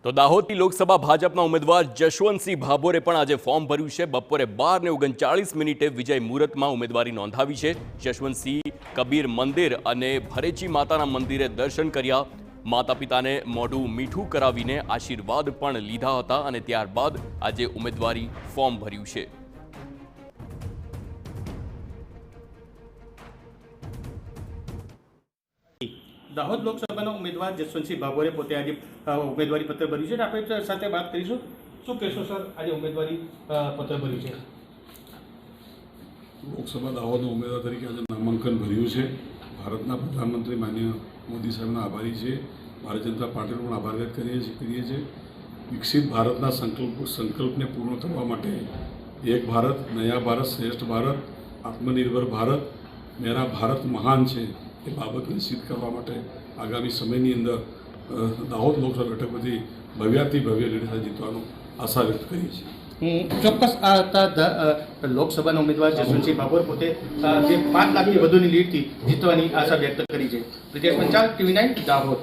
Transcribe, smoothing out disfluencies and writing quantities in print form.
તો દાહોદની લોકસભા ભાજપના ઉમેદવાર જશવંતસિંહ ભાભોરે પણ આજે ફોર્મ ભર્યું છે। બપોરે 12:39 વિજય મુહૂર્તમાં ઉમેદવારી નોંધાવી છે। જશવંતસિંહ કબીર મંદિર અને ભરેચી માતાના મંદિરે દર્શન કર્યા। માતા પિતાને મોઢું મીઠું કરાવીને આશીર્વાદ પણ લીધા હતા અને ત્યારબાદ આજે ઉમેદવારી ફોર્મ ભર્યું છે। દાહોદ લોકસભાના ઉમેદવાર જશવંતસિંહ ભાભોરે પોતે આજે ઉમેદવારી પત્ર ભર્યું છે। આપણે સાથે વાત કરીશું। શું કહેશો સર, આજે ઉમેદવારી પત્ર ભર્યું છે? લોકસભા દાહોદના ઉમેદવાર તરીકે આજે નામાંકન ભર્યું છે। ભારતના પ્રધાનમંત્રી માનનીય મોદી સાહેબના આભારી છે। ભારતીય જનતા પાર્ટીનો પણ આભાર વ્યક્ત કરીએ છીએ। વિકસિત ભારતના સંકલ્પને પૂર્ણ કરવા માટે એક ભારત, નયા ભારત, શ્રેષ્ઠ ભારત, આત્મનિર્ભર ભારત, મેરા ભારત મહાન છે એ બાબતને સિદ્ધ કરવા માટે આગામી સમયની અંદર દાહોદ લોકસભા બેઠક પરથી ભવ્યાતિ ભવ્ય લીડર જીતવાનો આશા વ્યક્ત કરીએ છીએ। ચોક્કસ આ હતા લોકસભાના ઉમેદવાર જશવંતસિંહ ભાભોર પોતે જે 5 લાખથી વધુની લીડથી જીતવાની આશા વ્યક્ત કરી છે। બ્રિજેશ પંચાલ, TV9 દાહોદ।